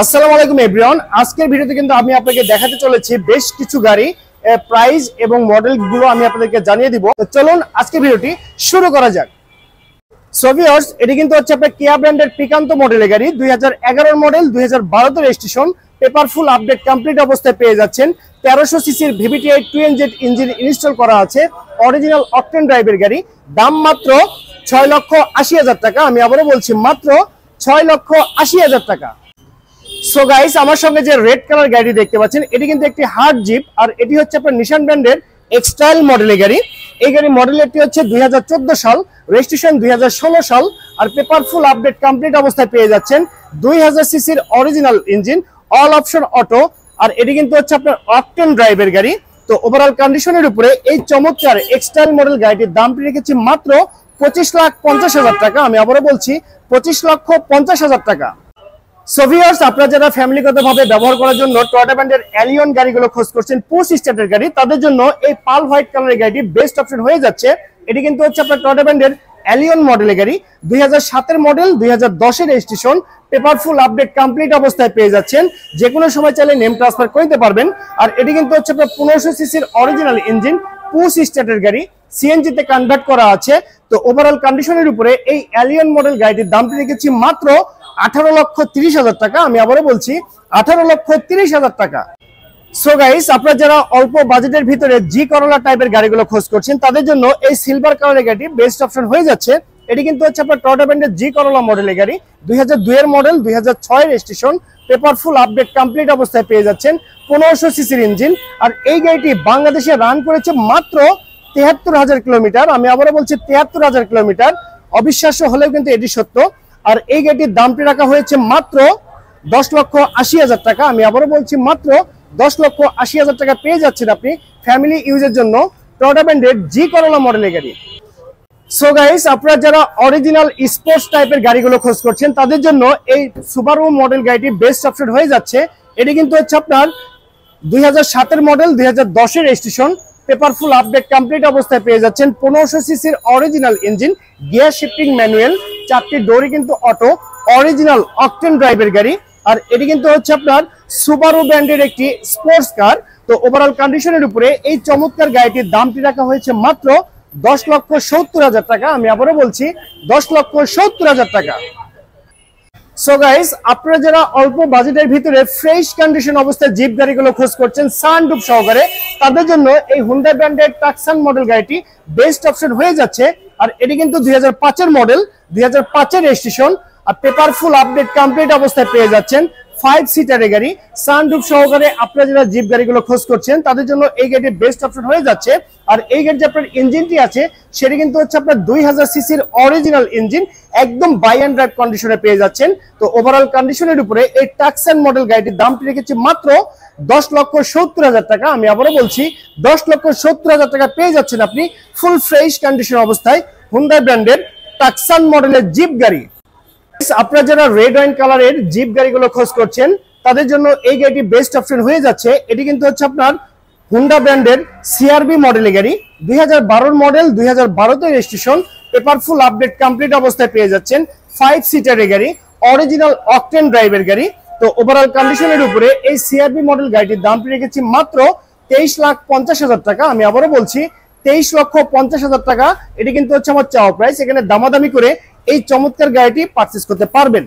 আসসালামু আলাইকুম এভরিওয়ান। আজকের ভিডিওতে কিন্তু আমি আপনাকে দেখাতে চলেছি বেশ কিছু গাড়ি প্রাইস এবং মডেল গুলো আমি আপনাদেরকে জানিয়ে দিব। তো চলুন আজকের ভিডিওটি শুরু করা যাক। সো ভিউয়ার্স, এটি কিন্তু হচ্ছে আপনার কিয়া ব্র্যান্ডের পিকান্তো মডেলের গাড়ি, 2011 মডেল, 2012 তে রেজিস্ট্রেশন, পেপারফুল আপডেট কমপ্লিট অবস্থায় পেয়ে যাচ্ছেন। 1300 সিসির VVTi twin jet engine install করা আছে, অরিজিনাল অকটেন ড্রাইভের গাড়ি। দাম মাত্র 6,80,000 টাকা। আমি আবারও বলছি মাত্র 6,80,000 টাকা। সো গাইস, আমার সঙ্গে যে রেড কালার গাড়ি দেখতে পাচ্ছেন এটি কিন্তু একটি হার্ড জিপ, আর এটি হচ্ছে আপনার নিশান ব্র্যান্ডের এক্সটাইল মডেলের গাড়ি। এই গাড়ি মডেলটি হচ্ছে 2014 সাল, রেজিস্ট্রেশন 2016 সাল, আর পেপারফুল আপডেট কমপ্লিট অবস্থায় পেয়ে যাচ্ছেন। 2000 সিসির original engine, all option auto, আর এটি কিন্তু হচ্ছে আপনার অকটেন ড্রাইভের গাড়ি। তো ওভারঅল কন্ডিশনের উপরে এই চমৎকার এক্সটাইল মডেল গাড়িটির দামটি রেখেছি মাত্র 25,50,000 টাকা। আমি আবারও বলছি 25,50,000 টাকা। সো ভিউয়ার্স, আপনারা যারা ফ্যামিলিগতভাবে ব্যবহার করার জন্য টয়োটা ব্র্যান্ডের অ্যালিয়ন গাড়িগুলো খোঁজ করছেন, পুশ স্টার্টের গাড়ি, তাদের জন্য এই পাল হোয়াইট কালারের গাড়িটি বেস্ট অপশন হয়ে যাচ্ছে। এটি কিন্তু হচ্ছে আপনার টয়োটা ব্র্যান্ডের অ্যালিয়ন মডেলের গাড়ি, 2007 মডেল, 2010 রেজিস্ট্রেশন, পেপারফুল আপডেট কমপ্লিট অবস্থায় পেয়ে যাচ্ছেন। যে কোনো সময় চাইলে নেম ট্রান্সফার করতে পারবেন। আর এটি কিন্তু হচ্ছে আপনার 1500 সিসির অরিজিনাল ইঞ্জিন, পুশ স্টার্টের গাড়ি, সিএনজি তে কনভার্ট করা আছে। তো ওভারঅল কন্ডিশনের উপরে এই অ্যালিয়ন মডেল গাড়িটির দামটি রেখেছি মাত্র 18,30,000 টাকা। আমি আবারও বলছি 18,30,000 টাকা। সো গাইস, আপনারা যারা অল্প বাজেটের ভিতরে জি করোলা টাইপের গাড়িগুলো খোঁজ করছেন, তাদের জন্য এই সিলভার কালারের গাড়ি বেস্ট অপশন হয়ে যাচ্ছে। এটি কিন্তু হচ্ছে আপনার টয়োটা ব্র্যান্ডের জি করোলা মডেলের গাড়ি, 2002 এর মডেল, 2006 রেজিস্ট্রেশন, পেপারফুল আপডেট কমপ্লিট অবস্থায় পেয়ে যাচ্ছেন, 1500 সিসির ইঞ্জিন। আর এই গাড়িটি বাংলাদেশে রান করেছে মাত্র 73,000 কিলোমিটার। আমি আবারও বলছি 73,000 কিলোমিটার। অবিশ্বাস্য হলেও কিন্তু এটি সত্য। আর এই গাড়িটির দামটি রাখা হয়েছে মাত্র 10,80,000 টাকা। আমি আবারও বলছি মাত্র 10,80,000 টাকা পেয়ে যাচ্ছেন আপনি ফ্যামিলি ইউজের জন্য টয়োটা ব্র্যান্ডের জি করোলা মডেলের গাড়ি। সো গাইস, আপনারা যারা অরিজিনাল স্পোর্টস টাইপের গাড়িগুলো খোঁজ করছেন, তাদের জন্য এই সুবারু মডেল গাড়িটি বেস্ট অপশন হয়ে যাচ্ছে। এটি কিন্তু হচ্ছে আপনার 2007 মডেল, 2010 রেজিস্ট্রেশন, পেপারফুল আপডেট কমপ্লিট অবস্থায় পেয়ে যাচ্ছেন। 1500 সিসির original engine, gear shifting manual, 4টি ডোরই কিন্তু অটো, অরিজিনাল অকটেন ড্রাইভের গাড়ি। আর এটি কিন্তু হচ্ছে আপনার সুবারু ব্র্যান্ডের একটি স্পোর্টস কার। তো ওভারঅল কন্ডিশনের উপরে এই চমৎকার গাড়িটির দামটি রাখা হয়েছে মাত্র 10,70,000 টাকা। আমি আবারও বলছি 10,70,000 টাকা। সো গাইস, আপনারা যারা অল্প বাজেটের ভিতরে ফ্রেশ কন্ডিশন অবস্থায় জিপ গাড়িগুলো খোঁজ করছেন সানরুফ সহকারে, তাদের জন্য এই হুন্ডাই ব্র্যান্ডের টাকসান মডেল গাড়িটি বেস্ট অপশন হয়ে যাচ্ছে। আর এটি কিন্তু 2005 এর মডেল, 2005 এর রেজিস্ট্রেশন, আর পেপারফুল আপডেট কমপ্লিট অবস্থায় পেয়ে যাচ্ছেন। 5 সিটারের গাড়ি, সানরুফ সহকারে আপনারা যারা জিপ গাড়িগুলো খোঁজ করছেন, তাদের জন্য এই গাড়িটি বেস্ট অপশন হয়ে যাচ্ছে। আর এই গাড়ি যে আপনার ইঞ্জিনটি আছে, সেটি কিন্তু হচ্ছে আপনার 2000 সিসির অরিজিনাল ইঞ্জিন, একদম বাই অ্যান্ড ড্রাইভ কন্ডিশনে পেয়ে যাচ্ছেন। তো ওভারঅল কন্ডিশনের উপরে এই টাকসান মডেল গাড়িটির দামটি রেখেছি মাত্র 10,70,000 টাকা। আমি আবারও বলছি 10,70,000 টাকা পেয়ে যাচ্ছেন আপনি ফুল ফ্রেশ কন্ডিশন অবস্থায় হুন্ডাই ব্র্যান্ডের টাকসান মডেলের জিপ গাড়ি। আপনারা যারা রেড ওয়াইন কালারের জিপ গাড়িগুলো খোঁজ করছেন, তাদের জন্য এই গাড়িটি বেস্ট অপশন হয়ে যাচ্ছে। এটি কিন্তু হচ্ছে আপনার হুন্ডা ব্র্যান্ডের সিআরবি মডেলের গাড়ি, 2012 মডেল, 2012 তে রেজিস্ট্রেশন, পেপারফুল আপডেট কমপ্লিট অবস্থায় পেয়ে যাচ্ছেন। 5 সিটারের গাড়ি, অরিজিনাল অকটেন ড্রাইভের গাড়ি। তো ওভারঅল কন্ডিশনের উপরে এই সিআরবি মডেল গাড়িটির দামটি রেখেছি মাত্র 23,50,000 টাকা। আমি আবারও বলছি 23,50,000 টাকা। এটি কিন্তু হচ্ছে আমার চাওয়া প্রাইস। এখানে দামাদামি করে এই চমৎকার গাড়িটি পারচেজ করতে পারবেন।